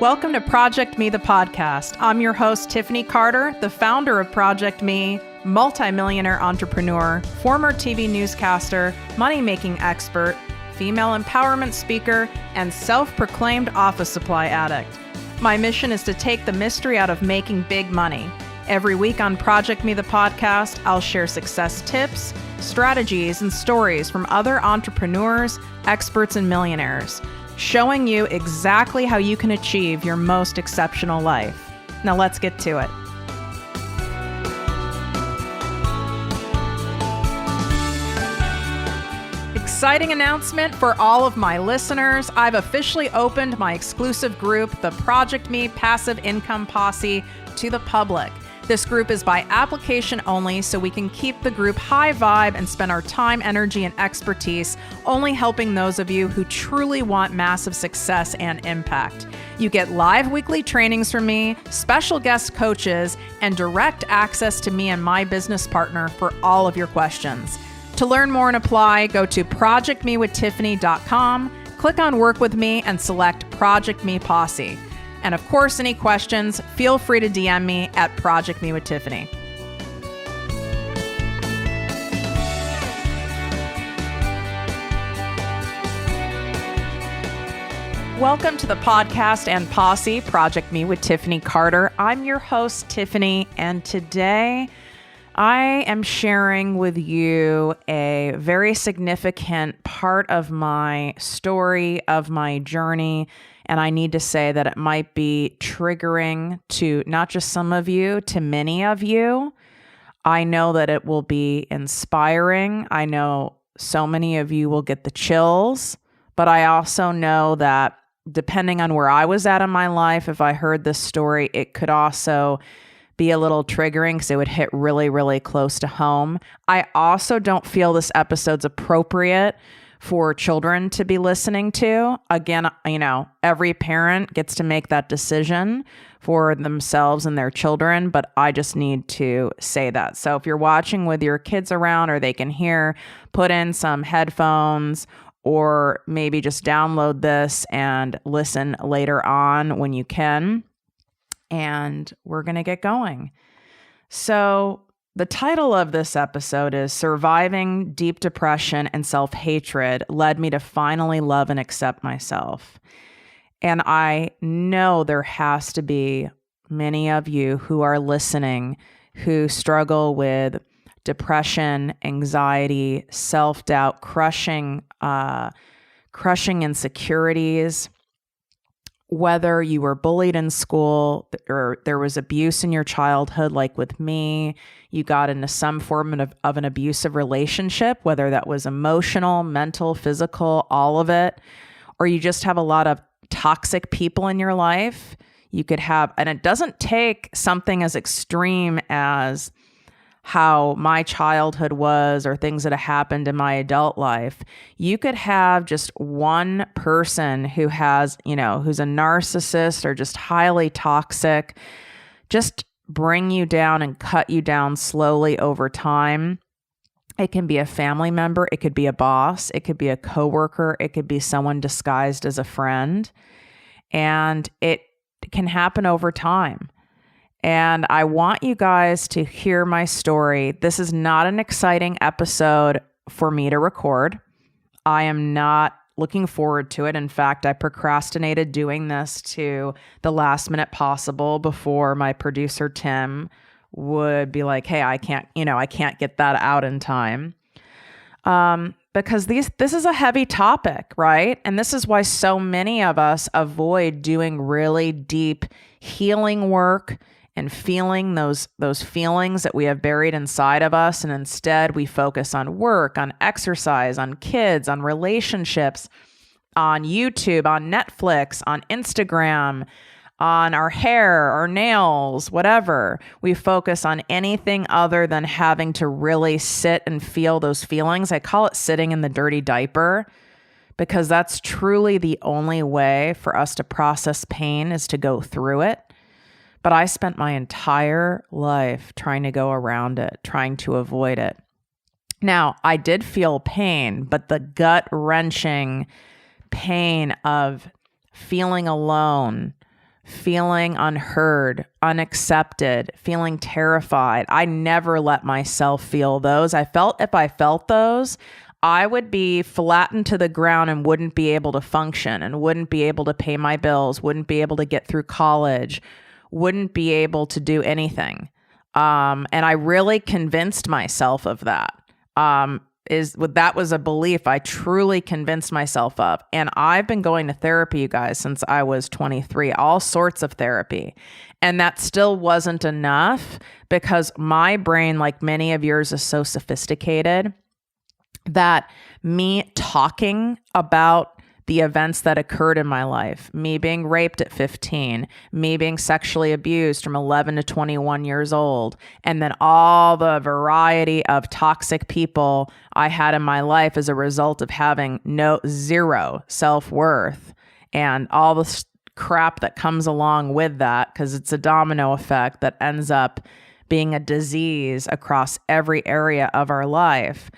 Welcome to ProjectME, the podcast. I'm your host, Tiffany Carter, the founder of ProjectME, multimillionaire entrepreneur, former TV newscaster, money-making expert, female empowerment speaker, and self-proclaimed office supply addict. My mission is to take the mystery out of making big money. Every week on ProjectME, the podcast, I'll share success tips, strategies, and stories from other entrepreneurs, experts, and millionaires, showing you exactly how you can achieve your most exceptional life. Now let's get to it. Exciting announcement for all of my listeners. I've officially opened my exclusive group, the ProjectME Passive Income Posse, to the public. This group is by application only, so we can keep the group high vibe and spend our time, energy, and expertise only helping those of you who truly want massive success and impact. You get live weekly trainings from me, special guest coaches, and direct access to me and my business partner for all of your questions. To learn more and apply, go to projectmewithtiffany.com, click on Work With Me, and select ProjectME Posse. And of course, any questions, feel free to DM me at ProjectMeWithTiffany. Welcome to the podcast and posse, ProjectME with Tiffany Carter. I'm your host, Tiffany, and today I am sharing with you a very significant part of my story, of my journey. And I need to say that it might be triggering to not just some of you, to many of you. I know that it will be inspiring. I know so many of you will get the chills, but I also know that depending on where I was at in my life, if I heard this story, it could also be a little triggering because it would hit really, really close to home. I also don't feel this episode's appropriate for children to be listening to. Again, every parent gets to make that decision for themselves and their children, but I just need to say that. So if you're watching with your kids around or they can hear, put in some headphones or maybe just download this and listen later on when you can. And we're going to get going. So the title of this episode is Surviving Deep Depression and Self-Hatred Led Me to Finally Love and Accept Myself. And I know there has to be many of you who are listening who struggle with depression, anxiety, self-doubt, crushing insecurities. Whether you were bullied in school or there was abuse in your childhood, like with me, you got into some form of an abusive relationship, whether that was emotional, mental, physical, all of it, or you just have a lot of toxic people in your life, you could have, and it doesn't take something as extreme as how my childhood was or things that have happened in my adult life. You could have just one person who has, who's a narcissist or just highly toxic, just bring you down and cut you down slowly over time. It can be a family member. It could be a boss. It could be a coworker. It could be someone disguised as a friend. And it can happen over time. And I want you guys to hear my story. This is not an exciting episode for me to record. I am not looking forward to it. In fact, I procrastinated doing this to the last minute possible before my producer, Tim, would be like, hey, I can't get that out in time. Because this is a heavy topic, right? And this is why so many of us avoid doing really deep healing work and feeling those feelings that we have buried inside of us. And instead we focus on work, on exercise, on kids, on relationships, on YouTube, on Netflix, on Instagram, on our hair, our nails, whatever. We focus on anything other than having to really sit and feel those feelings. I call it sitting in the dirty diaper because that's truly the only way for us to process pain is to go through it. But I spent my entire life trying to go around it, trying to avoid it. Now, I did feel pain, but the gut-wrenching pain of feeling alone, feeling unheard, unaccepted, feeling terrified. I never let myself feel those. I felt if I felt those, I would be flattened to the ground and wouldn't be able to function and wouldn't be able to pay my bills, wouldn't be able to get through college, wouldn't be able to do anything. And I really convinced myself of that. That was a belief I truly convinced myself of. And I've been going to therapy, you guys, since I was 23, all sorts of therapy. And that still wasn't enough because my brain, like many of yours, is so sophisticated that me talking about the events that occurred in my life, me being raped at 15, me being sexually abused from 11 to 21 years old, and then all the variety of toxic people I had in my life as a result of having zero self-worth and all the crap that comes along with that, because it's a domino effect that ends up being a disease across every area of our life.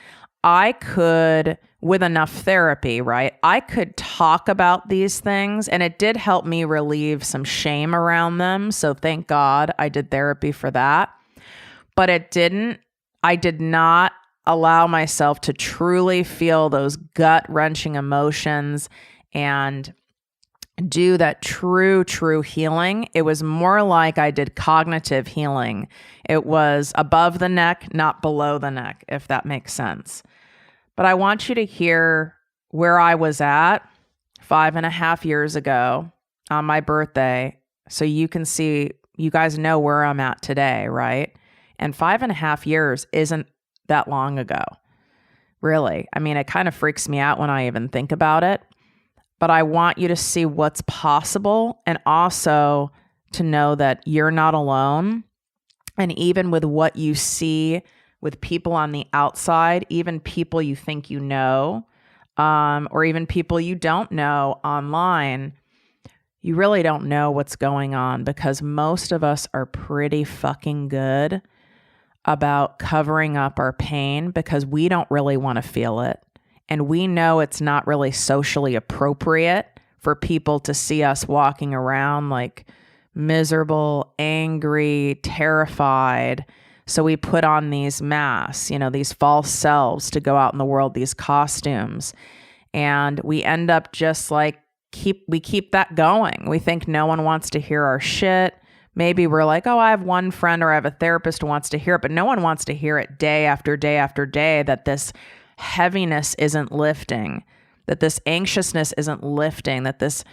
I could, with enough therapy, right? I could talk about these things, and it did help me relieve some shame around them. So thank God I did therapy for that. But I did not allow myself to truly feel those gut-wrenching emotions and do that true healing. It was more like I did cognitive healing. It was above the neck, not below the neck, if that makes sense. But I want you to hear where I was at 5.5 years ago on my birthday, so you can see, you guys know where I'm at today, right? And 5.5 years isn't that long ago, really. I mean, it kind of freaks me out when I even think about it. But I want you to see what's possible, and also to know that you're not alone. And even with what you see with people on the outside, even people you think you know, or even people you don't know online, you really don't know what's going on, because most of us are pretty fucking good about covering up our pain because we don't really want to feel it. And we know it's not really socially appropriate for people to see us walking around like miserable, angry, terrified. So we put on these masks, these false selves to go out in the world, these costumes. And we end up just like, we keep that going. We think no one wants to hear our shit. Maybe we're like, oh, I have one friend or I have a therapist who wants to hear it, but no one wants to hear it day after day after day, that this heaviness isn't lifting, that this anxiousness isn't lifting, that this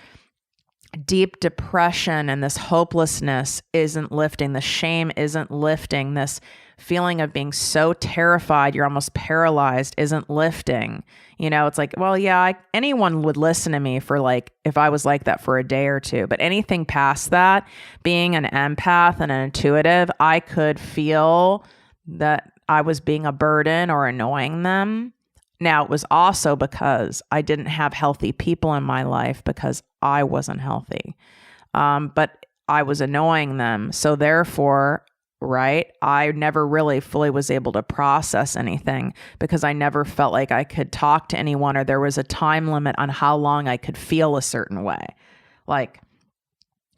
deep depression and this hopelessness isn't lifting, the shame isn't lifting, this feeling of being so terrified you're almost paralyzed isn't lifting. It's like, well, yeah, anyone would listen to me for like, if I was like that for a day or two, but anything past that, being an empath and an intuitive, I could feel that I was being a burden or annoying them. Now, it was also because I didn't have healthy people in my life because I wasn't healthy. But I was annoying them. So therefore, right, I never really fully was able to process anything because I never felt like I could talk to anyone, or there was a time limit on how long I could feel a certain way. Like,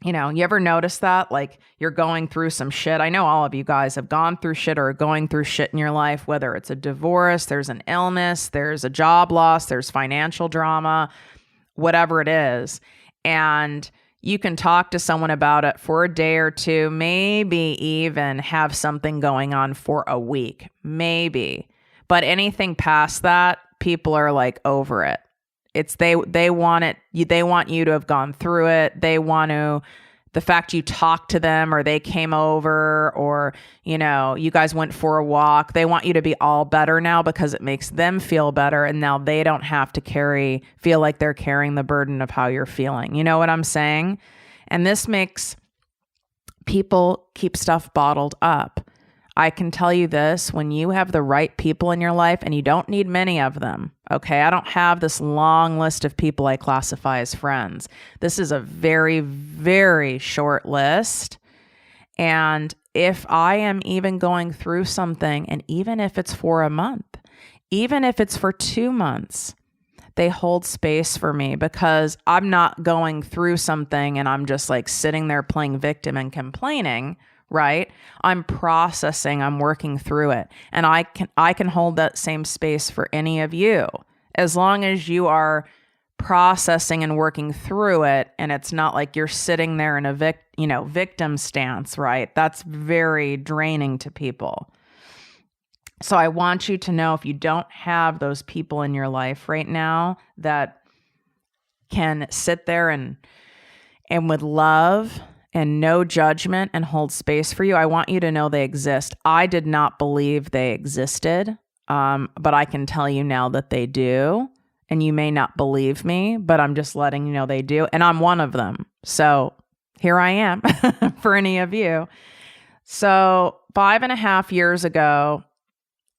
you ever notice that? Like, you're going through some shit. I know all of you guys have gone through shit or are going through shit in your life, whether it's a divorce, there's an illness, there's a job loss, there's financial drama, whatever it is. And you can talk to someone about it for a day or two, maybe even have something going on for a week, maybe. But anything past that, people are like over it. It's they want it. They want you to have gone through it. They want to, the fact you talked to them or they came over or, you guys went for a walk. They want you to be all better now because it makes them feel better. And now they don't have to feel like they're carrying the burden of how you're feeling. You know what I'm saying? And this makes people keep stuff bottled up. I can tell you this, when you have the right people in your life, and you don't need many of them, okay? I don't have this long list of people I classify as friends. This is a very, very short list. And if I am even going through something, and even if it's for a month, even if it's for 2 months, They hold space for me because I'm not going through something and I'm just like sitting there playing victim and complaining, right? I'm processing, I'm working through it. And I can hold that same space for any of you as long as you are processing and working through it, and it's not like you're sitting there in a victim stance, right? That's very draining to people. So I want you to know, if you don't have those people in your life right now that can sit there and with love and no judgment and hold space for you, I want you to know they exist. I did not believe they existed, but I can tell you now that they do. And you may not believe me, but I'm just letting you know they do. And I'm one of them. So here I am for any of you. So 5.5 years ago,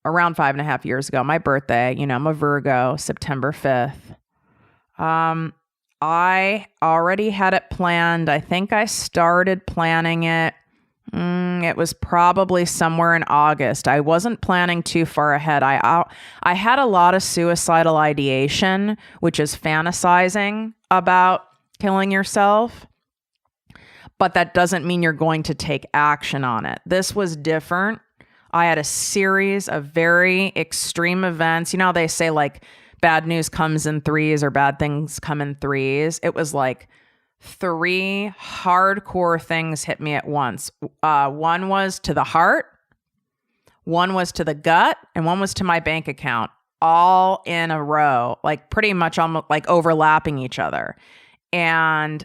around 5.5 years ago, my birthday, I'm a Virgo, September 5th. I already had it planned. I think I started planning it. It was probably somewhere in August. I wasn't planning too far ahead. I had a lot of suicidal ideation, which is fantasizing about killing yourself. But that doesn't mean you're going to take action on it. This was different. I had a series of very extreme events. You know, they say like bad news comes in threes or bad things come in threes. It was like 3 hardcore things hit me at once. One was to the heart, one was to the gut, and one was to my bank account, all in a row, like pretty much almost like overlapping each other. And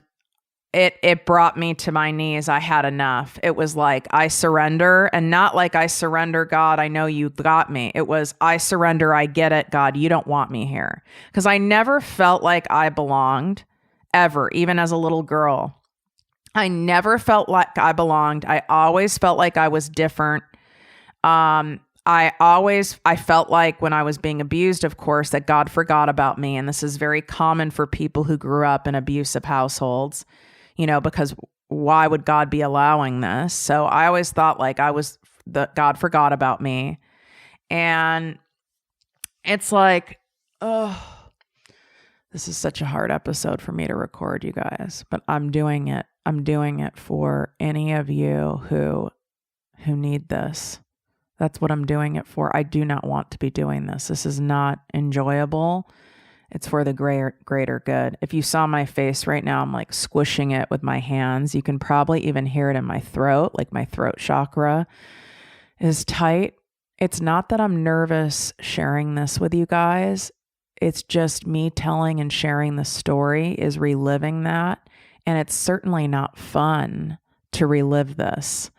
it brought me to my knees. I had enough. It was like, I surrender, and not like I surrender, God, I know you got me. It was, I surrender, I get it, God, you don't want me here. Because I never felt like I belonged. Ever, even as a little girl. I never felt like I belonged. I always felt like I was different. I felt like when I was being abused, of course, that God forgot about me. And this is very common for people who grew up in abusive households, because why would God be allowing this? So I always thought like God forgot about me. And it's like, oh, this is such a hard episode for me to record, you guys, but I'm doing it. I'm doing it for any of you who need this. That's what I'm doing it for. I do not want to be doing this. This is not enjoyable. It's for the greater good. If you saw my face right now, I'm like squishing it with my hands. You can probably even hear it in my throat, like my throat chakra is tight. It's not that I'm nervous sharing this with you guys. It's just me telling and sharing the story is reliving that. And it's certainly not fun to relive this.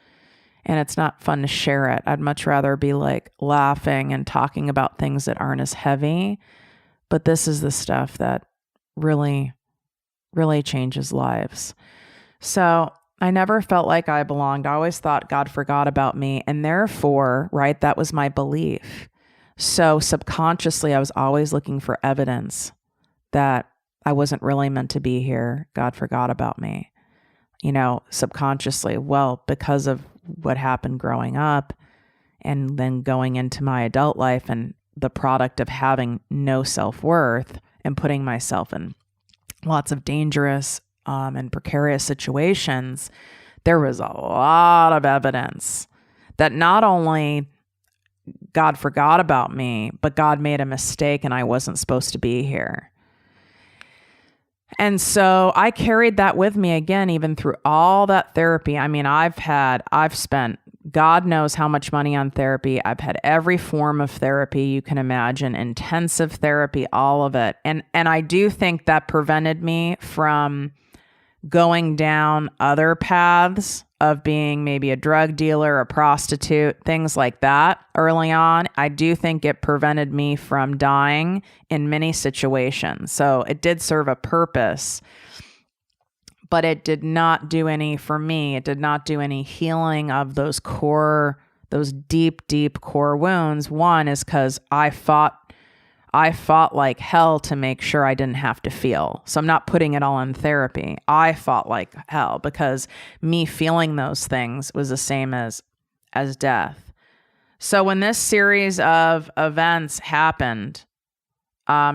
And it's not fun to share it. I'd much rather be like laughing and talking about things that aren't as heavy. But this is the stuff that really, really changes lives. So I never felt like I belonged. I always thought God forgot about me. And therefore, right, that was my belief. So subconsciously, I was always looking for evidence that I wasn't really meant to be here. God forgot about me, subconsciously. Well, because of what happened growing up and then going into my adult life and the product of having no self-worth and putting myself in lots of dangerous and precarious situations, there was a lot of evidence that not only God forgot about me, but God made a mistake and I wasn't supposed to be here. And so I carried that with me again, even through all that therapy. I mean, I've spent God knows how much money on therapy. I've had every form of therapy you can imagine, intensive therapy, all of it. And I do think that prevented me from going down other paths of being maybe a drug dealer, a prostitute, things like that early on. I do think it prevented me from dying in many situations. So it did serve a purpose, but it did not do any, for me, it did not do any healing of those deep, deep core wounds. One is because I fought like hell to make sure I didn't have to feel. So I'm not putting it all in therapy. I fought like hell because me feeling those things was the same as death. So when this series of events happened,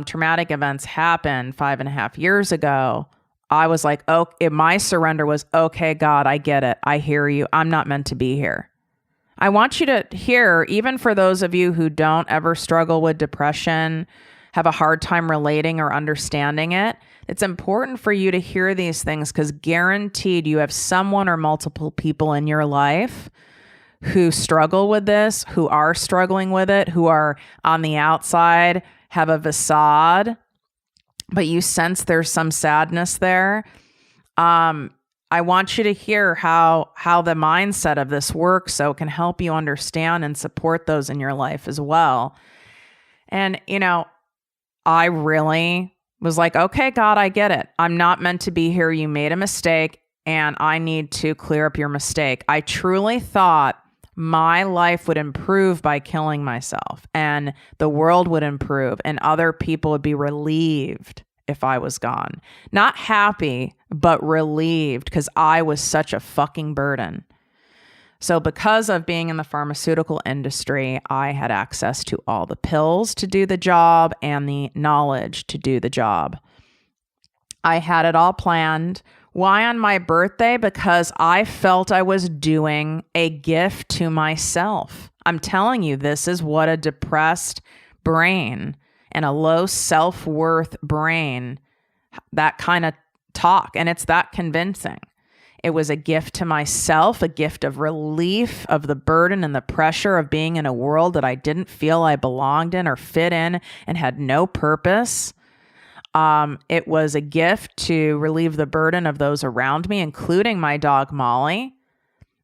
traumatic events happened 5.5 years ago, I was like, oh, my surrender was, okay, God, I get it. I hear you. I'm not meant to be here. I want you to hear, even for those of you who don't ever struggle with depression, have a hard time relating or understanding it, it's important for you to hear these things, because guaranteed you have someone or multiple people in your life who struggle with this, who are struggling with it, who are on the outside, have a facade, but you sense there's some sadness there. I want you to hear how the mindset of this works, so it can help you understand and support those in your life as well. And, I really was like, okay, God, I get it. I'm not meant to be here. You made a mistake and I need to clear up your mistake. I truly thought my life would improve by killing myself, and the world would improve, and other people would be relieved if I was gone. Not happy, but relieved, because I was such a fucking burden. So because of being in the pharmaceutical industry, I had access to all the pills to do the job and the knowledge to do the job. I had it all planned. Why on my birthday? Because I felt I was doing a gift to myself. I'm telling you, this is what a depressed brain and a low self-worth brain, that kind of talk, and it's that convincing. It was a gift to myself, a gift of relief of the burden and the pressure of being in a world that I didn't feel I belonged in or fit in and had no purpose. It was a gift to relieve the burden of those around me, including my dog, Molly.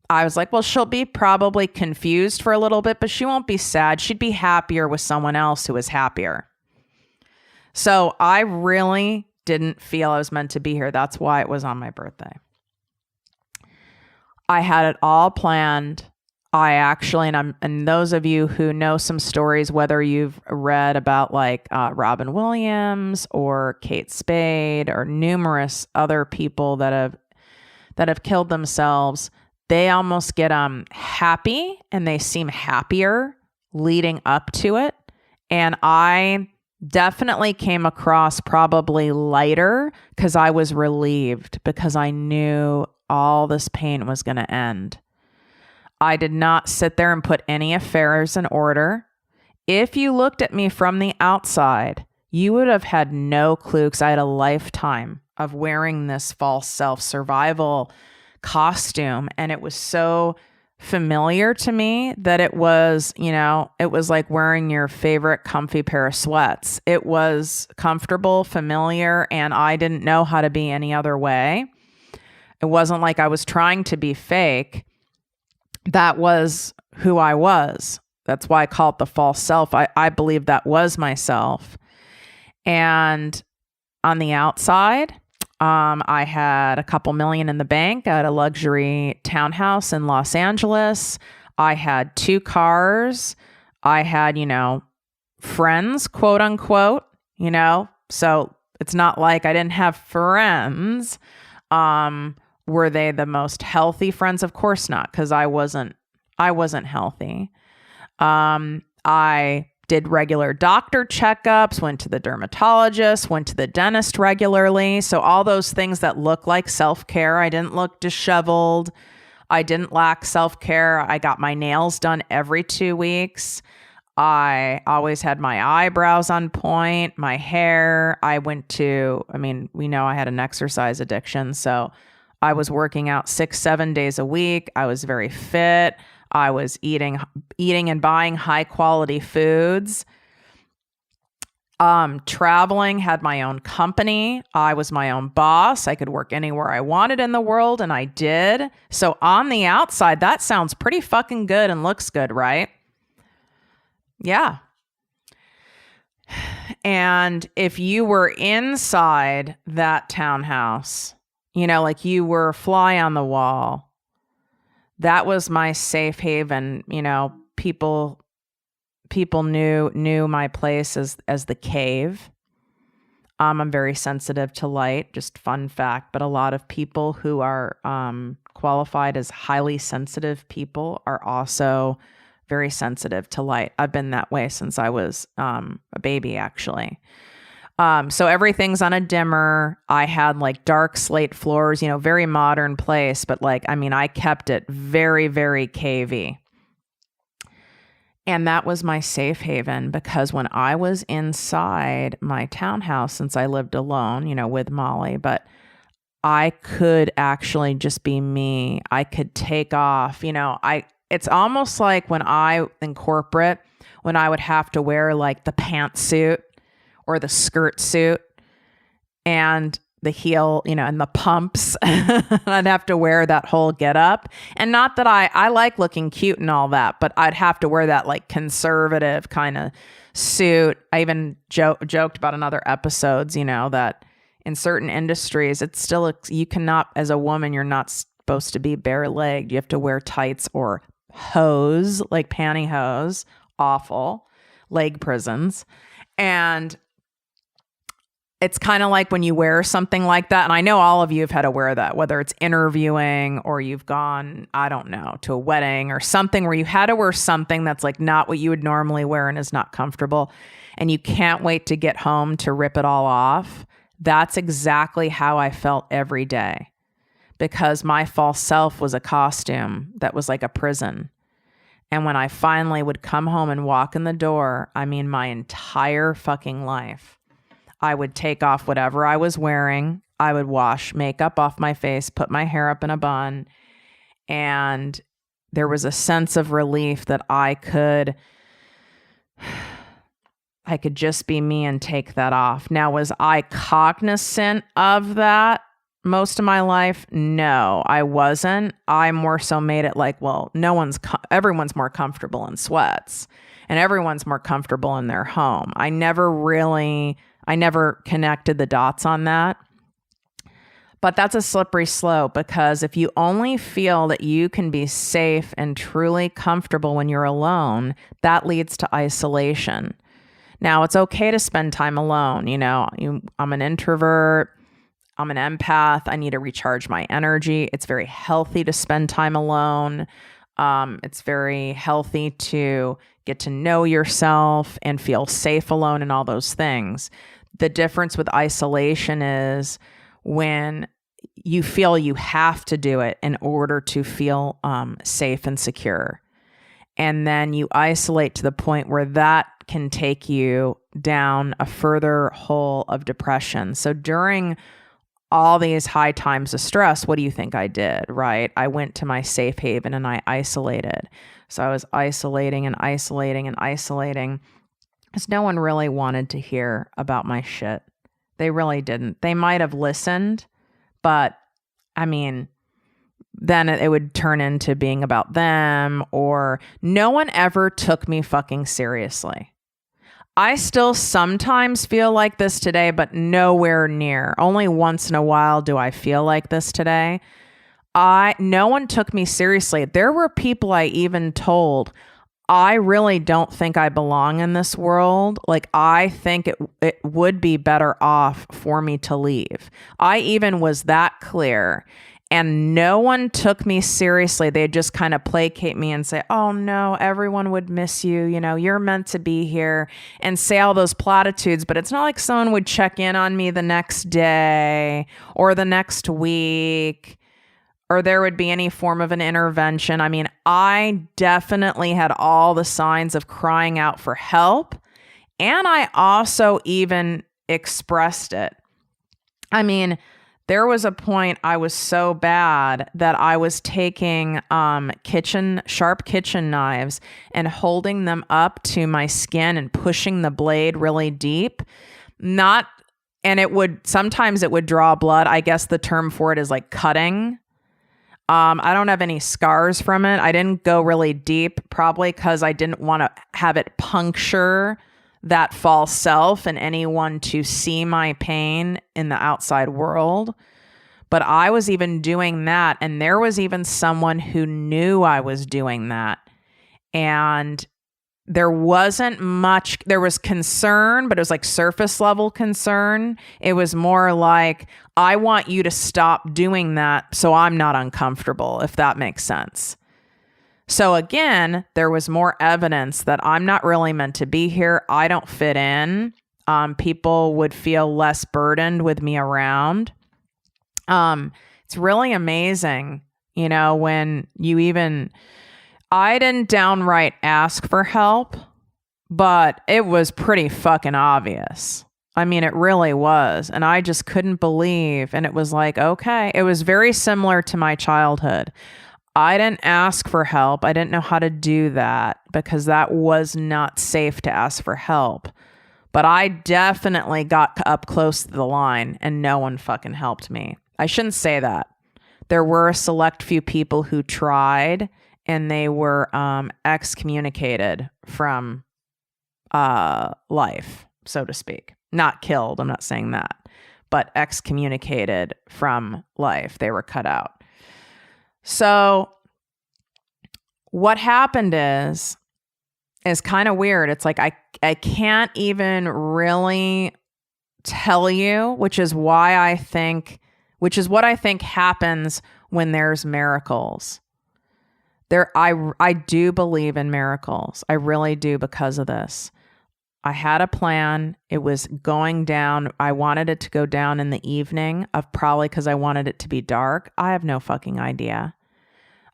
I was like, well, she'll be probably confused for a little bit, but she won't be sad. She'd be happier with someone else who is happier. So I really didn't feel I was meant to be here. That's why it was on my birthday. I had it all planned. I actually, and those of you who know some stories, whether you've read about like Robin Williams or Kate Spade or numerous other people that have killed themselves, they almost get happy, and they seem happier leading up to it. And I definitely came across probably lighter because I was relieved, because I knew all this pain was going to end. I did not sit there and put any affairs in order. If you looked at me from the outside, you would have had no clue, because I had a lifetime of wearing this false self-survival costume, and it was so familiar to me that it was, it was like wearing your favorite comfy pair of sweats. It was comfortable, familiar, and I didn't know how to be any other way. It wasn't like I was trying to be fake. That was who I was. That's why I call it the false self. I believe that was myself. And on the outside, I had a couple million in the bank. I had a luxury townhouse in Los Angeles. I had 2 cars. I had, friends, quote unquote, so it's not like I didn't have friends. Were they the most healthy friends? Of course not, because I wasn't healthy. I did regular doctor checkups, went to the dermatologist, went to the dentist regularly. So all those things that look like self-care. I didn't look disheveled. I didn't lack self-care. I got my nails done every 2 weeks. I always had my eyebrows on point, my hair. We know I had an exercise addiction. So I was working out 6-7 days a week. I was very fit. I was eating and buying high quality foods. Traveling, had my own company. I was my own boss. I could work anywhere I wanted in the world, and I did. So on the outside, that sounds pretty fucking good and looks good, right? Yeah. And if you were inside that townhouse, like you were a fly on the wall, that was my safe haven. People knew my place as the cave. I'm very sensitive to light, just fun fact, but a lot of people who are qualified as highly sensitive people are also very sensitive to light. I've been that way since I was a baby, actually. So everything's on a dimmer. I had like dark slate floors, very modern place, but I kept it very, very cavey. And that was my safe haven, because when I was inside my townhouse, since I lived alone, with Molly, but I could actually just be me. I could take off, it's almost like when I in corporate, when I would have to wear like the pantsuit or the skirt suit and the heel, and the pumps. I'd have to wear that whole get up. And not that I like looking cute and all that, but I'd have to wear that like conservative kind of suit. I even joked about in other episodes, that in certain industries, it's still, you cannot, as a woman, you're not supposed to be bare-legged. You have to wear tights or hose, like pantyhose, awful, leg prisons. And it's kind of like when you wear something like that, and I know all of you have had to wear that, whether it's interviewing or you've gone, I don't know, to a wedding or something where you had to wear something that's like not what you would normally wear and is not comfortable, and you can't wait to get home to rip it all off. That's exactly how I felt every day, because my false self was a costume that was like a prison. And when I finally would come home and walk in the door, my entire fucking life, I would take off whatever I was wearing. I would wash makeup off my face, put my hair up in a bun. And there was a sense of relief that I could just be me and take that off. Now, was I cognizant of that most of my life? No, I wasn't. I more so made it like, well, everyone's more comfortable in sweats and everyone's more comfortable in their home. I never connected the dots on that. But that's a slippery slope, because if you only feel that you can be safe and truly comfortable when you're alone, that leads to isolation. Now, it's okay to spend time alone. I'm an introvert. I'm an empath. I need to recharge my energy. It's very healthy to spend time alone. It's very healthy to get to know yourself and feel safe alone and all those things. The difference with isolation is when you feel you have to do it in order to feel safe and secure. And then you isolate to the point where that can take you down a further hole of depression. So during all these high times of stress, what do you think I did, right? I went to my safe haven and I isolated. So I was isolating and isolating and isolating, because no one really wanted to hear about my shit. They really didn't. They might have listened, but then it would turn into being about them, or no one ever took me fucking seriously. I still sometimes feel like this today, but nowhere near. Only once in a while do I feel like this today. No one took me seriously. There were people I even told, I really don't think I belong in this world. Like, I think it would be better off for me to leave. I even was that clear. And no one took me seriously. They'd just kind of placate me and say, oh no, everyone would miss you. You're meant to be here, and say all those platitudes. But it's not like someone would check in on me the next day or the next week, or there would be any form of an intervention. I definitely had all the signs of crying out for help. And I also even expressed it. There was a point I was so bad that I was taking sharp kitchen knives and holding them up to my skin and pushing the blade really deep. Sometimes it would draw blood. I guess the term for it is like cutting. I don't have any scars from it. I didn't go really deep, probably because I didn't want to have it puncture that false self and anyone to see my pain in the outside world. But I was even doing that, and there was even someone who knew I was doing that. And there wasn't much, there was concern, but it was like surface level concern. It was more like, I want you to stop doing that so I'm not uncomfortable, if that makes sense. So again, there was more evidence that I'm not really meant to be here. I don't fit in. People would feel less burdened with me around. It's really amazing, when I didn't downright ask for help, but it was pretty fucking obvious. I mean, it really was. And I just couldn't believe. And it was like, okay, it was very similar to my childhood. I didn't ask for help. I didn't know how to do that because that was not safe to ask for help. But I definitely got up close to the line and no one fucking helped me. I shouldn't say that. There were a select few people who tried and they were excommunicated from life, so to speak. Not killed, I'm not saying that, but excommunicated from life. They were cut out. So what happened is kind of weird. It's like I can't even really tell you, which is what I think happens when there's miracles. I do believe in miracles. I really do because of this. I had a plan. It was going down. I wanted it to go down in the evening, probably because I wanted it to be dark. I have no fucking idea.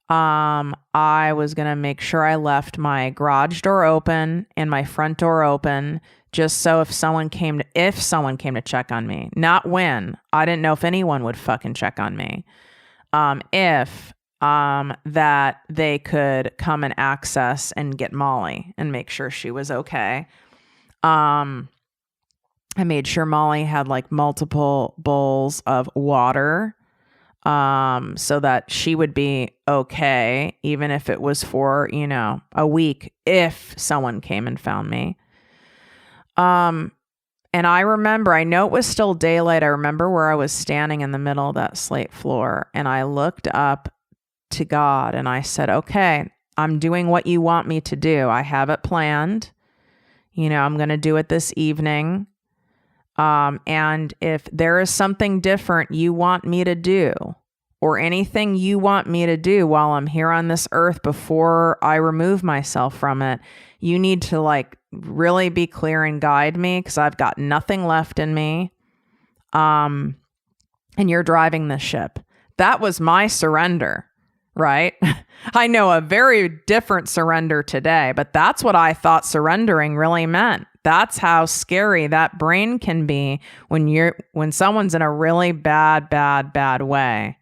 I was going to make sure I left my garage door open and my front door open just so if someone came to check on me, not when. I didn't know if anyone would fucking check on me. That they could come and access and get Molly and make sure she was okay. I made sure Molly had like multiple bowls of water, so that she would be okay, even if it was for, a week, if someone came and found me. And I know it was still daylight. I remember where I was standing in the middle of that slate floor and I looked up to God and I said, okay, I'm doing what you want me to do. I have it planned. I'm going to do it this evening. And if there is something different you want me to do or anything you want me to do while I'm here on this earth before I remove myself from it, you need to really be clear and guide me because I've got nothing left in me. And you're driving the ship. That was my surrender, right? I know a very different surrender today, but that's what I thought surrendering really meant. That's how scary that brain can be when someone's in a really bad way.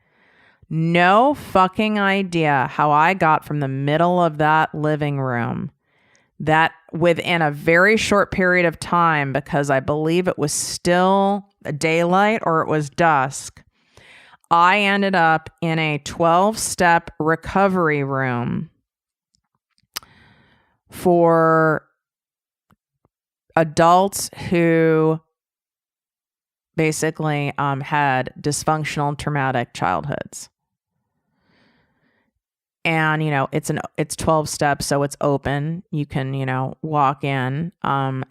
No fucking idea how I got from the middle of that living room that within a very short period of time, because I believe it was still daylight or it was dusk, I ended up in a 12-step recovery room for adults who basically had dysfunctional traumatic childhoods. And, it's 12 steps, so it's open. You can, walk in. I'm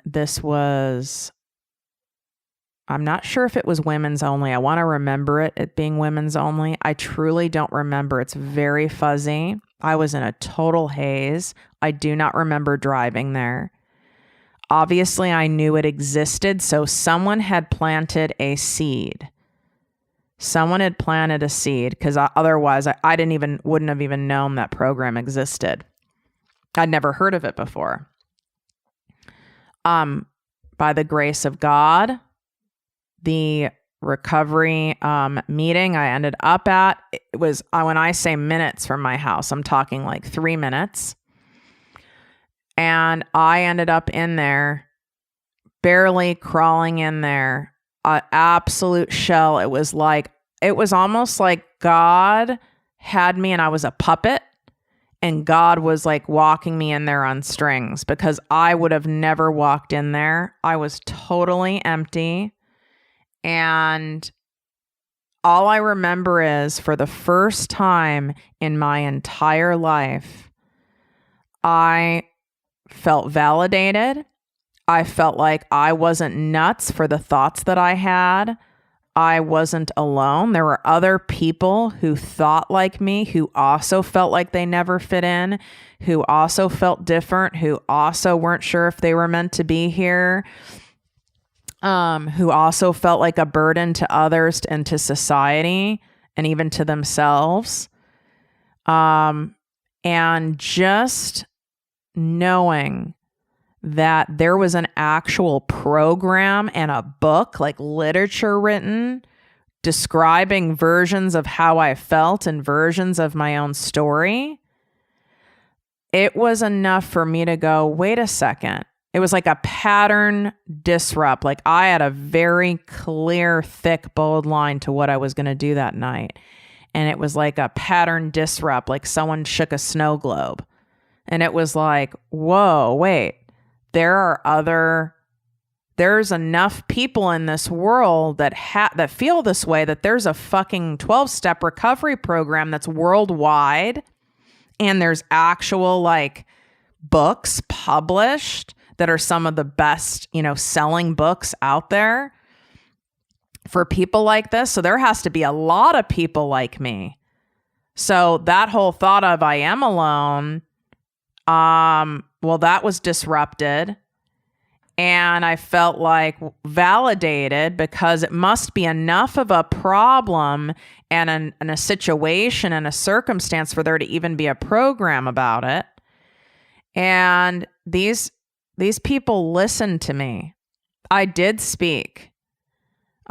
not sure if it was women's only. I want to remember it being women's only. I truly don't remember. It's very fuzzy. I was in a total haze. I do not remember driving there. Obviously, I knew it existed, so someone had planted a seed. Because otherwise I wouldn't have even known that program existed. I'd never heard of it before. By the grace of God, the recovery meeting I ended up at, it was, when I say minutes from my house, I'm talking like 3 minutes. And I ended up in there, barely crawling in there, an absolute shell. It was almost like God had me and I was a puppet, and God was like walking me in there on strings because I would have never walked in there. I was totally empty. And all I remember is for the first time in my entire life, I felt validated. I felt like I wasn't nuts for the thoughts that I had. I wasn't alone. There were other people who thought like me, who also felt like they never fit in, who also felt different, who also weren't sure if they were meant to be here, who also felt like a burden to others and to society and even to themselves. And just knowing that there was an actual program and a book, like literature written, describing versions of how I felt and versions of my own story, it was enough for me to go, wait a second. It was like a pattern disrupt. Like I had a very clear, thick, bold line to what I was going to do that night. And it was like a pattern disrupt, like someone shook a snow globe. And it was like, whoa, wait. There's enough people in this world that feel this way, that there's a fucking 12-step recovery program that's worldwide, and there's actual like books published that are some of the best, selling books out there for people like this. So there has to be a lot of people like me. So that whole thought of I am alone, well, that was disrupted, and I felt like validated, because it must be enough of a problem and a situation and a circumstance for there to even be a program about it. And these people listened to me. I did speak.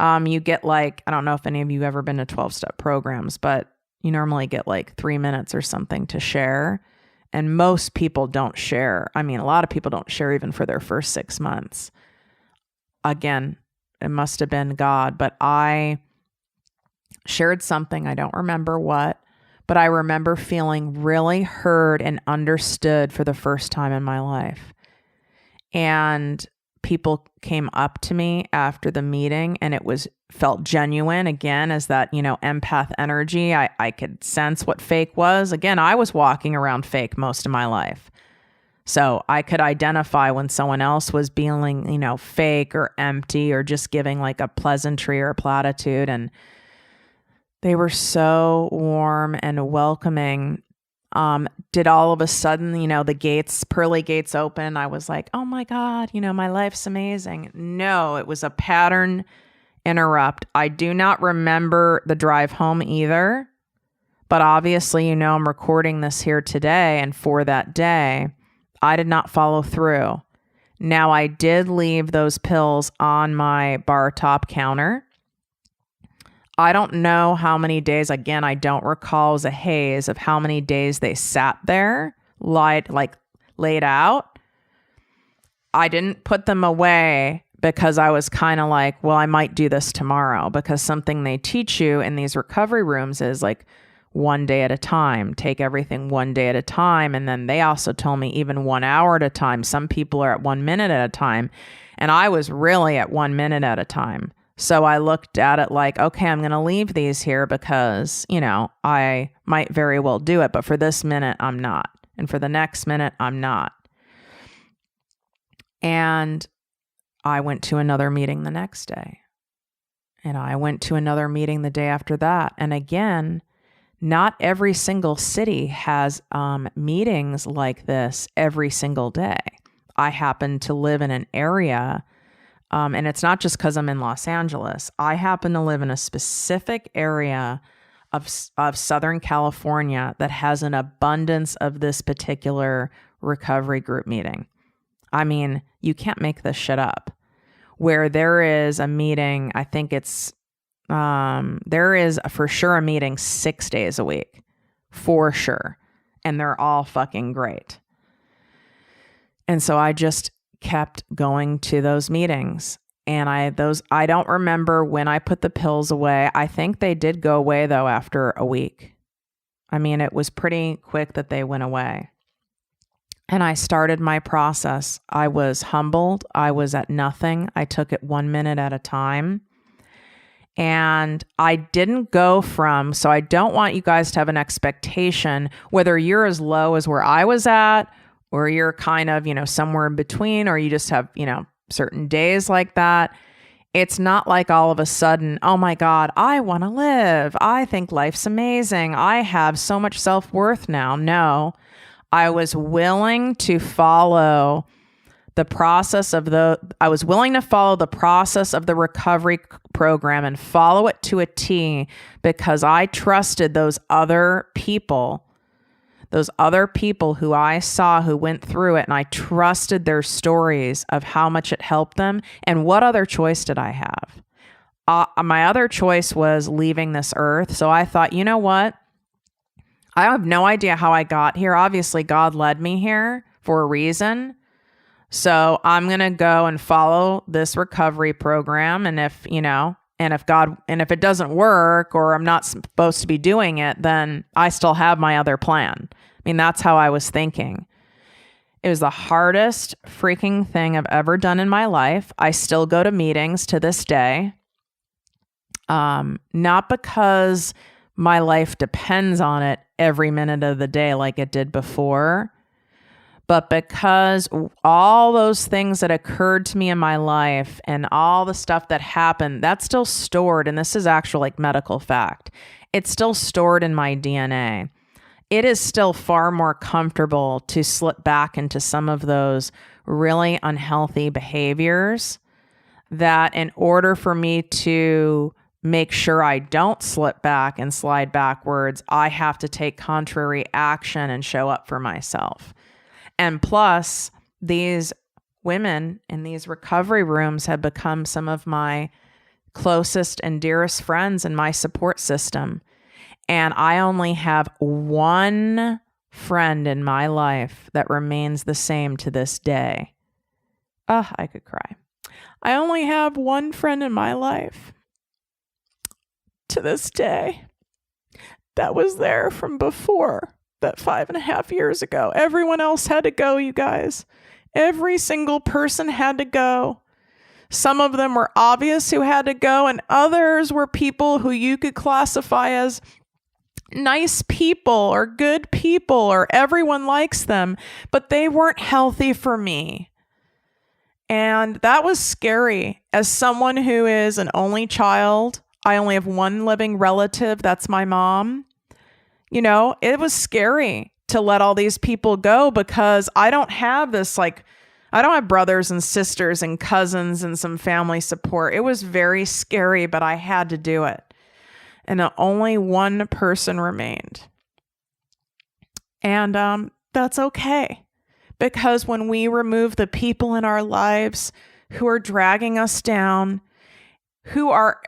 You get like, I don't know if any of you have ever been to 12-step programs, but you normally get like 3 minutes or something to share. And most people don't share. I mean, a lot of people don't share even for their first 6 months. Again, it must have been God, but I shared something. I don't remember what, but I remember feeling really heard and understood for the first time in my life. And people came up to me after the meeting, and it felt genuine again, as that, empath energy. I could sense what fake was. Again, I was walking around fake most of my life. So I could identify when someone else was being, fake or empty or just giving like a pleasantry or a platitude. And they were so warm and welcoming. Did all of a sudden, the pearly gates open. I was like, oh my God, my life's amazing. No, it was a pattern interrupt. I do not remember the drive home either, but obviously, I'm recording this here today, and for that day, I did not follow through. Now, I did leave those pills on my bar top counter. I don't know how many days, again, I don't recall. It was a haze of how many days they sat there, laid out. I didn't put them away because I was kind of like, well, I might do this tomorrow, because something they teach you in these recovery rooms is like 1 day at a time, take everything 1 day at a time. And then they also told me even 1 hour at a time. Some people are at 1 minute at a time. And I was really at 1 minute at a time. So I looked at it like, okay, I'm going to leave these here because, I might very well do it. But for this minute, I'm not. And for the next minute, I'm not. And I went to another meeting the next day. And I went to another meeting the day after that. And again, not every single city has meetings like this every single day. I happen to live in an area, and it's not just because I'm in Los Angeles. I happen to live in a specific area of Southern California that has an abundance of this particular recovery group meeting. I mean, you can't make this shit up. Where there is a meeting, I think it's, there is for sure a meeting 6 days a week, for sure. And they're all fucking great. And so I just kept going to those meetings. And I don't remember when I put the pills away. I think they did go away though after a week. I mean, it was pretty quick that they went away. And I started my process. I was humbled. I was at nothing. I took it 1 minute at a time. And I didn't go so I don't want you guys to have an expectation, whether you're as low as where I was at, or you're kind of, somewhere in between, or you just have, certain days like that. It's not like all of a sudden, oh my God, I want to live. I think life's amazing. I have so much self-worth now. No, I was willing to follow the process of the recovery program and follow it to a T, because I trusted those other people who I saw who went through it, and I trusted their stories of how much it helped them. And what other choice did I have? My other choice was leaving this earth. So I thought, you know what? I have no idea how I got here. Obviously, God led me here for a reason. So I'm going to go and follow this recovery program. And if it doesn't work, or I'm not supposed to be doing it, then I still have my other plan. I mean, that's how I was thinking. It was the hardest freaking thing I've ever done in my life. I still go to meetings to this day. Not because my life depends on it every minute of the day like it did before, but because all those things that occurred to me in my life and all the stuff that happened, that's still stored. And this is actual like medical fact. It's still stored in my DNA. It is still far more comfortable to slip back into some of those really unhealthy behaviors, that in order for me to make sure I don't slip back and slide backwards, I have to take contrary action and show up for myself. And plus, these women in these recovery rooms have become some of my closest and dearest friends in my support system. And I only have one friend in my life that remains the same to this day. I could cry. I only have one friend in my life to this day that was there from before that 5.5 years ago. Everyone else had to go, you guys. Every single person had to go. Some of them were obvious who had to go, and others were people who you could classify as nice people or good people, or everyone likes them, but they weren't healthy for me. And that was scary. As someone who is an only child, I only have one living relative. That's my mom. You know, it was scary to let all these people go, because I don't have brothers and sisters and cousins and some family support. It was very scary, but I had to do it. And only one person remained. And that's okay. Because when we remove the people in our lives who are dragging us down, who are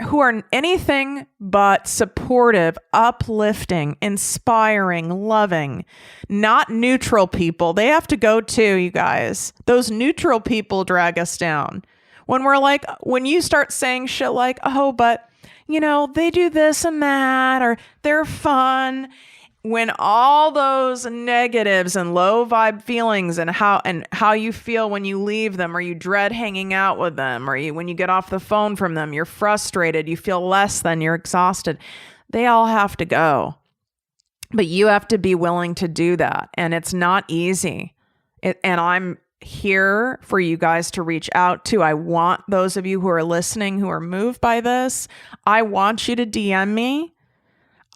anything but supportive, uplifting, inspiring, loving, not neutral people. They have to go too, you guys. Those neutral people drag us down. When you start saying shit like, oh, but they do this and that, or they're fun. When all those negatives and low vibe feelings and how you feel when you leave them, or you dread hanging out with them, or when you get off the phone from them, you're frustrated, you feel less than, you're exhausted. They all have to go. But you have to be willing to do that. And it's not easy. And I'm here for you guys to reach out to. I want those of you who are listening, who are moved by this, I want you to DM me.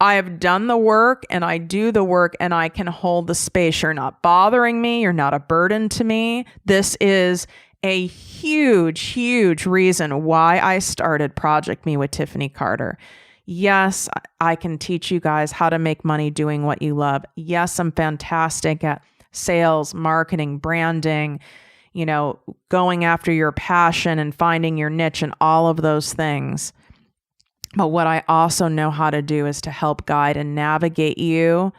I have done the work, and I do the work, and I can hold the space. You're not bothering me. You're not a burden to me. This is a huge, huge reason why I started ProjectME with Tiffany Carter. Yes, I can teach you guys how to make money doing what you love. Yes, I'm fantastic at sales, marketing, branding, going after your passion and finding your niche and all of those things. But what I also know how to do is to help guide and navigate you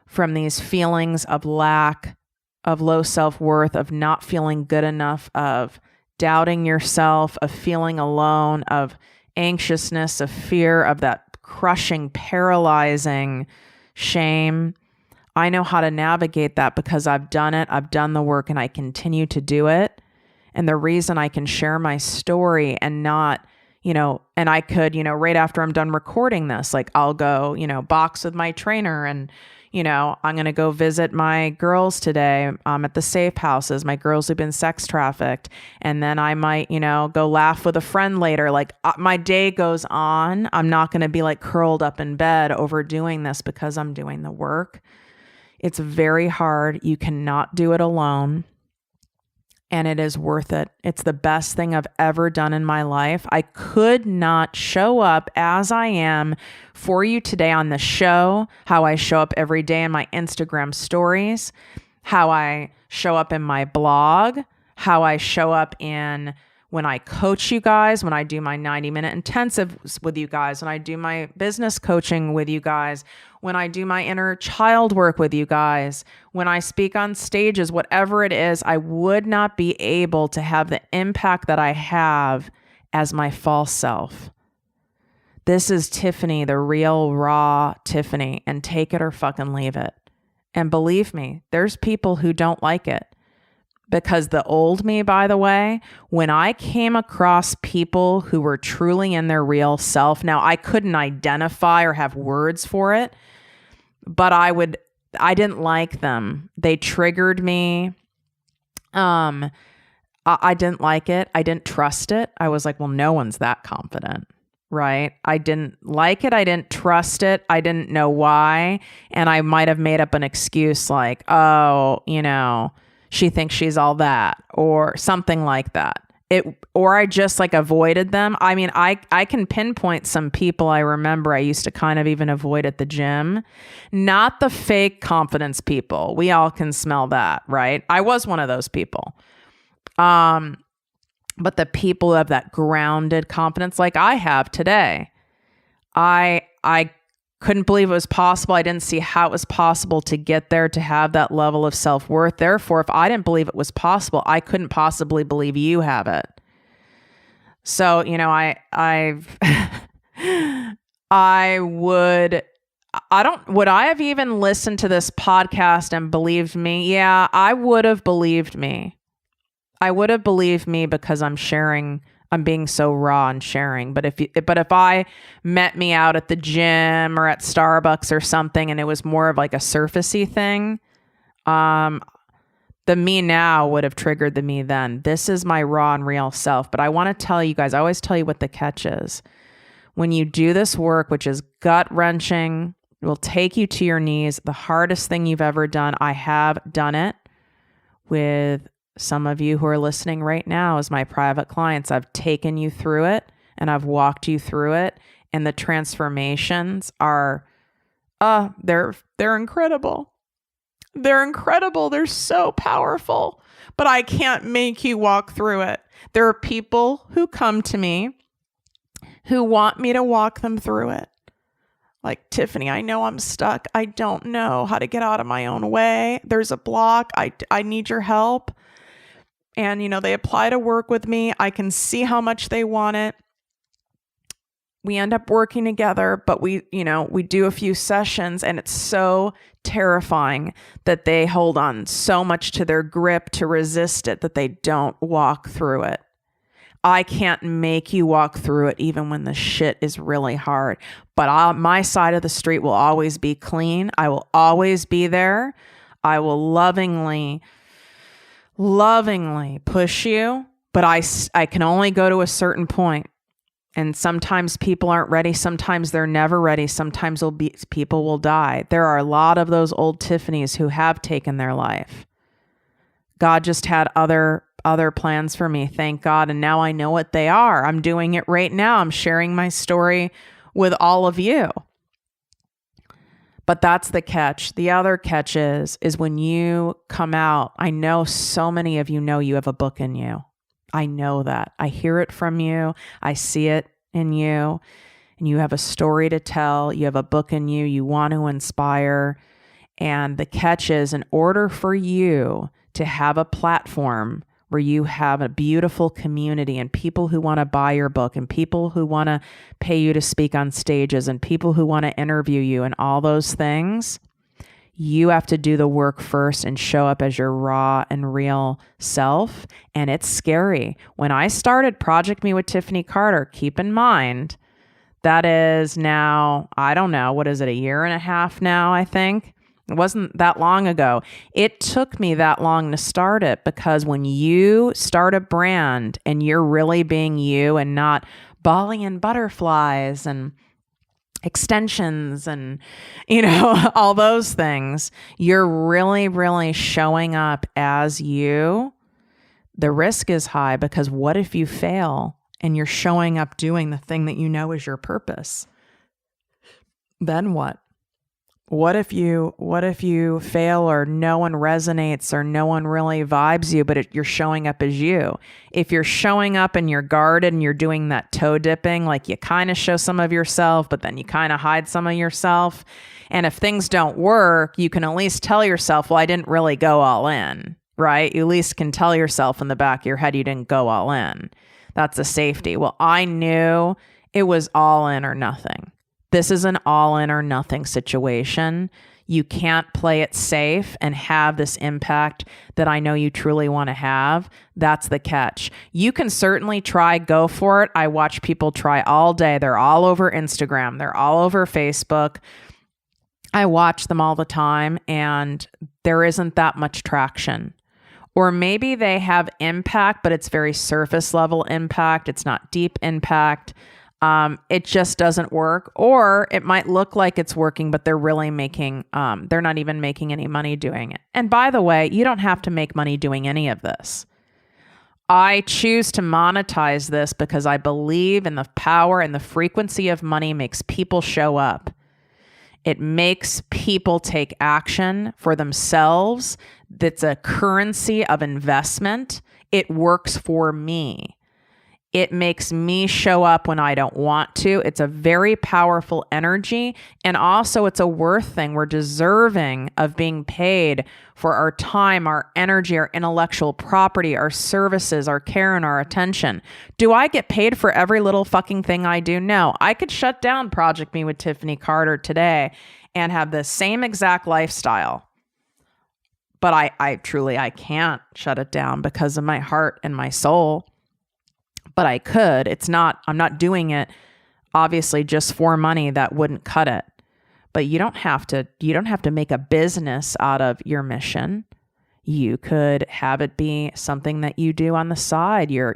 from these feelings of lack, of low self-worth, of not feeling good enough, of doubting yourself, of feeling alone, of anxiousness, of fear, of that crushing, paralyzing shame. I know how to navigate that because I've done it. I've done the work, and I continue to do it. And the reason I can share my story and not, and I could, right after I'm done recording this, I'll go, box with my trainer and, I'm going to go visit my girls today at the safe houses, my girls who've been sex trafficked. And then I might, go laugh with a friend later. Like my day goes on. I'm not going to be like curled up in bed overdoing this because I'm doing the work. It's very hard. You cannot do it alone. And it is worth it. It's the best thing I've ever done in my life. I could not show up as I am for you today on the show, how I show up every day in my Instagram stories, how I show up in my blog, how I show up in when I coach you guys, when I do my 90-minute intensives with you guys, when I do my business coaching with you guys, when I do my inner child work with you guys, when I speak on stages, whatever it is, I would not be able to have the impact that I have as my false self. This is Tiffany, the real, raw Tiffany, and take it or fucking leave it. And believe me, there's people who don't like it. Because the old me, by the way, when I came across people who were truly in their real self, now I couldn't identify or have words for it, but I didn't like them. They triggered me. I didn't like it. I didn't trust it. I was like, well, no one's that confident, right? I didn't like it. I didn't trust it. I didn't know why. And I might have made up an excuse like, oh, she thinks she's all that, or something like that. Or I just like avoided them. I mean, I can pinpoint some people I remember I used to kind of even avoid at the gym. Not the fake confidence people. We all can smell that, right? I was one of those people. But the people who have that grounded confidence like I have today, I couldn't believe it was possible. I didn't see how it was possible to get there, to have that level of self-worth. Therefore, if I didn't believe it was possible, I couldn't possibly believe you have it. So, would I have even listened to this podcast and believed me? Yeah, I would have believed me. I would have believed me because I'm being so raw and sharing. But if I met me out at the gym or at Starbucks or something and it was more of like a surfacey thing, the me now would have triggered the me then. This is my raw and real self. But I want to tell you guys, I always tell you what the catch is. When you do this work, which is gut-wrenching, it will take you to your knees, the hardest thing you've ever done. I have done it with some of you who are listening right now as my private clients. I've taken you through it and I've walked you through it. And the transformations are, they're incredible. They're incredible. They're so powerful, but I can't make you walk through it. There are people who come to me who want me to walk them through it. Like, Tiffany, I know I'm stuck. I don't know how to get out of my own way. There's a block. I need your help. And, they apply to work with me. I can see how much they want it. We end up working together, but we do a few sessions and it's so terrifying that they hold on so much to their grip to resist it that they don't walk through it. I can't make you walk through it even when the shit is really hard. But my side of the street will always be clean. I will always be there. I will lovingly push you, but I can only go to a certain point. And sometimes people aren't ready. Sometimes they're never ready. Sometimes people will die. There are a lot of those old Tiffanys who have taken their life. God just had other plans for me, thank God. And now I know what they are. I'm doing it right now. I'm sharing my story with all of you. But that's the catch. The other catch is when you come out, I know so many of you know you have a book in you. I know that. I hear it from you. I see it in you. And you have a story to tell. You have a book in you. You want to inspire. And the catch is, in order for you to have a platform where you have a beautiful community and people who want to buy your book and people who want to pay you to speak on stages and people who want to interview you and all those things, you have to do the work first and show up as your raw and real self. And it's scary. When I started ProjectME with Tiffany Carter, keep in mind, that is now, I don't know, what is it, a year and a half now, I think. It wasn't that long ago. It took me that long to start it because when you start a brand and you're really being you and not Bali and butterflies and extensions and, all those things, you're really, really showing up as you. The risk is high because what if you fail and you're showing up doing the thing that you know is your purpose? Then what? What if you fail or no one resonates or no one really vibes you, but you're showing up as you? If you're showing up and you're guarded and you're doing that toe dipping, like you kind of show some of yourself, but then you kind of hide some of yourself. And if things don't work, you can at least tell yourself, well, I didn't really go all in, right? You at least can tell yourself in the back of your head, you didn't go all in. That's a safety. Well, I knew it was all in or nothing. This is an all in or nothing situation. You can't play it safe and have this impact that I know you truly want to have. That's the catch. You can certainly try, go for it. I watch people try all day. They're all over Instagram. They're all over Facebook. I watch them all the time and there isn't that much traction. Or maybe they have impact, but it's very surface level impact. It's not deep impact. It just doesn't work. Or it might look like it's working, but they're really they're not even making any money doing it. And by the way, you don't have to make money doing any of this. I choose to monetize this because I believe in the power and the frequency of money makes people show up. It makes people take action for themselves. That's a currency of investment. It works for me. It makes me show up when I don't want to. It's a very powerful energy. And also it's a worth thing. We're deserving of being paid for our time, our energy, our intellectual property, our services, our care, and our attention. Do I get paid for every little fucking thing I do? No. I could shut down ProjectME with Tiffany Carter today and have the same exact lifestyle. But I truly can't shut it down because of my heart and my soul. But I could. I'm not doing it obviously just for money. That wouldn't cut it. But you don't have to make a business out of your mission. You could have it be something that you do on the side. You're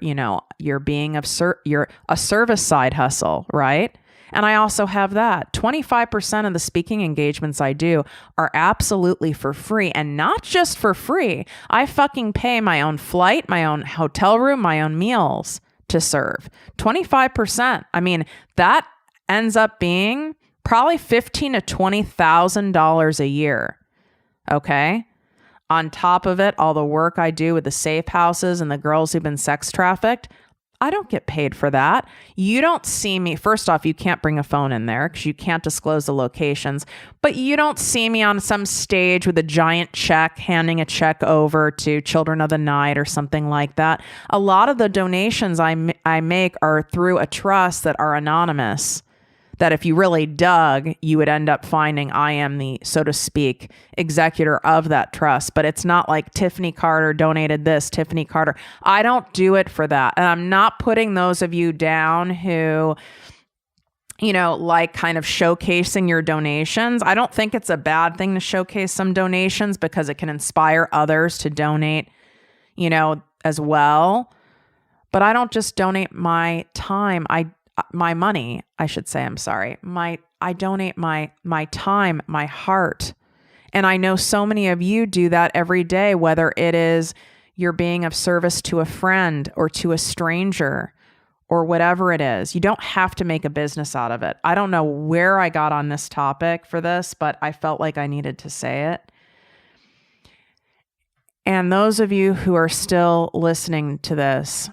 a service side hustle, right? And I also have that. 25% of the speaking engagements I do are absolutely for free, and not just for free. I fucking pay my own flight, my own hotel room, my own meals to serve. 25%. I mean, that ends up being probably $15,000 to $20,000 a year. Okay. On top of it, all the work I do with the safe houses and the girls who've been sex trafficked, I don't get paid for that. You don't see me. First off, you can't bring a phone in there because you can't disclose the locations, but you don't see me on some stage with a giant check, handing a check over to Children of the Night or something like that. A lot of the donations I make are through a trust that are anonymous, that if you really dug, you would end up finding I am the, so to speak, executor of that trust. But it's not like Tiffany Carter donated this, Tiffany Carter. I don't do it for that. And I'm not putting those of you down who, like kind of showcasing your donations. I don't think it's a bad thing to showcase some donations because it can inspire others to donate, as well. But I don't just donate my time. My money, I should say, I'm sorry. I donate my time, my heart. And I know so many of you do that every day, whether it is you're being of service to a friend or to a stranger or whatever it is. You don't have to make a business out of it. I don't know where I got on this topic for this, but I felt like I needed to say it. And those of you who are still listening to this,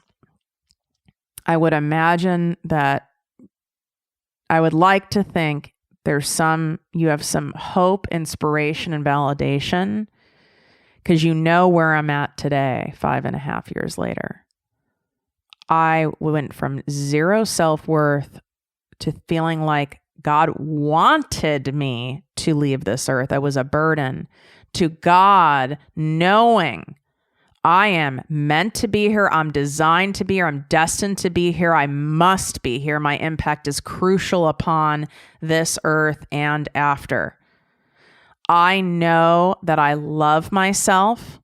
I would imagine that I would like to think you have some hope, inspiration, and validation because you know where I'm at today, 5.5 years later. I went from zero self-worth to feeling like God wanted me to leave this earth. I was a burden, to God knowing I am meant to be here. I'm designed to be here. I'm destined to be here. I must be here. My impact is crucial upon this earth and after. I know that I love myself.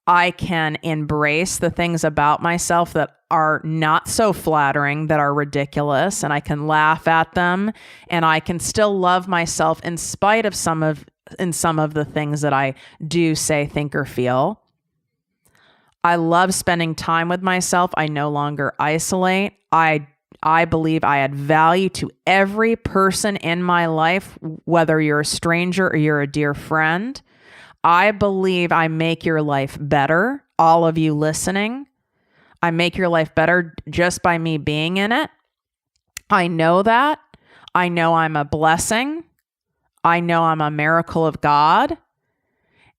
I can embrace the things about myself that are not so flattering, that are ridiculous, and I can laugh at them, and I can still love myself in spite of some of the things that I do say, think, or feel. I love spending time with myself. I no longer isolate. I believe I add value to every person in my life, whether you're a stranger or you're a dear friend. I believe I make your life better, all of you listening. I make your life better just by me being in it. I know that. I know I'm a blessing. I know I'm a miracle of God.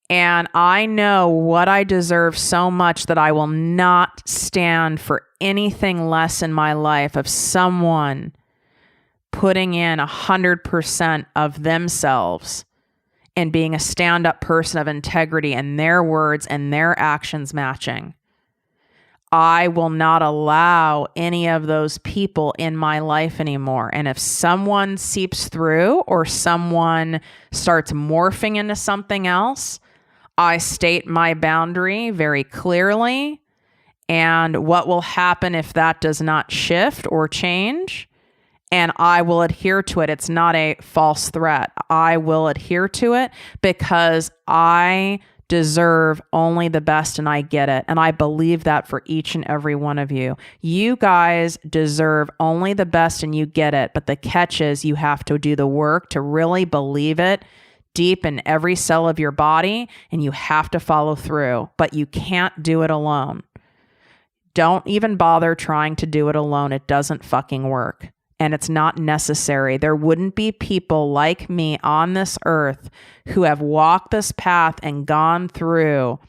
And I know what I deserve so much that I will not stand for anything less in my life of someone putting in 100% of themselves and being a stand-up person of integrity and their words and their actions matching. I will not allow any of those people in my life anymore. And if someone seeps through or someone starts morphing into something else, I state my boundary very clearly. And what will happen if that does not shift or change? And I will adhere to it. It's not a false threat. I will adhere to it because I deserve only the best and I get it. And I believe that for each and every one of you. You guys deserve only the best and you get it. But the catch is you have to do the work to really believe it deep in every cell of your body, and you have to follow through. But you can't do it alone. Don't even bother trying to do it alone. It doesn't fucking work. And it's not necessary. There wouldn't be people like me on this earth who have walked this path and gone through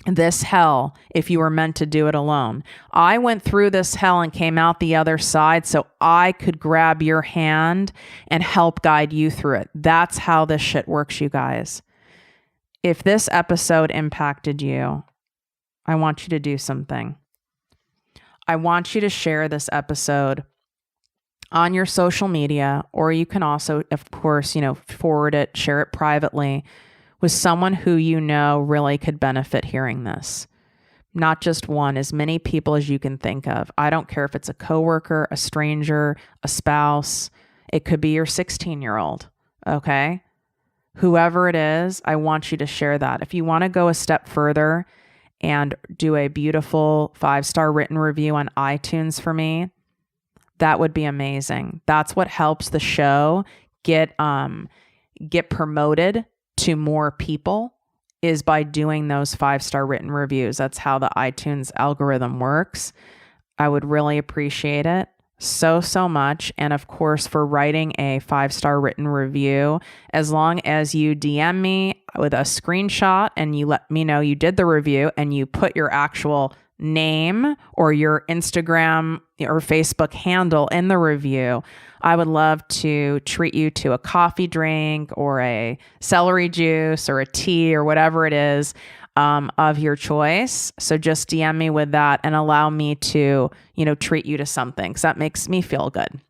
this hell if you were meant to do it alone. I went through this hell and came out the other side so I could grab your hand and help guide you through it. That's how this shit works, you guys. If this episode impacted you, I want you to do something. I want you to share this episode on your social media, or you can also, of course, forward it, share it privately with someone who you know really could benefit hearing this. Not just one, as many people as you can think of. I don't care if it's a coworker, a stranger, a spouse. It could be your 16-year-old, okay? Whoever it is, I want you to share that. If you want to go a step further and do a beautiful 5-star written review on iTunes for me, that would be amazing. That's what helps the show get promoted to more people, is by doing those 5-star written reviews. That's how the iTunes algorithm works. I would really appreciate it so much. And of course, for writing a 5-star written review, as long as you DM me with a screenshot and you let me know you did the review and you put your actual name or your Instagram or Facebook handle in the review, I would love to treat you to a coffee drink or a celery juice or a tea or whatever it is of your choice. So just DM me with that and allow me to, treat you to something, because that makes me feel good.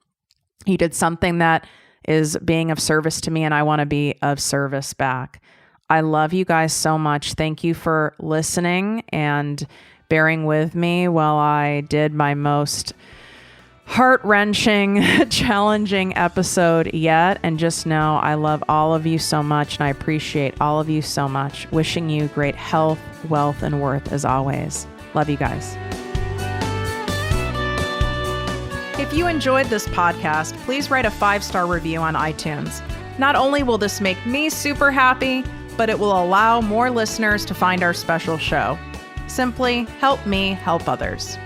You did something that is being of service to me, and I want to be of service back. I love you guys so much. Thank you for listening and bearing with me while I did my most heart-wrenching, challenging episode yet. And just know I love all of you so much, and I appreciate all of you so much. Wishing you great health, wealth, and worth as always. Love you guys. If you enjoyed this podcast, please write a 5-star review on iTunes. Not only will this make me super happy, but it will allow more listeners to find our special show. Simply help me help others.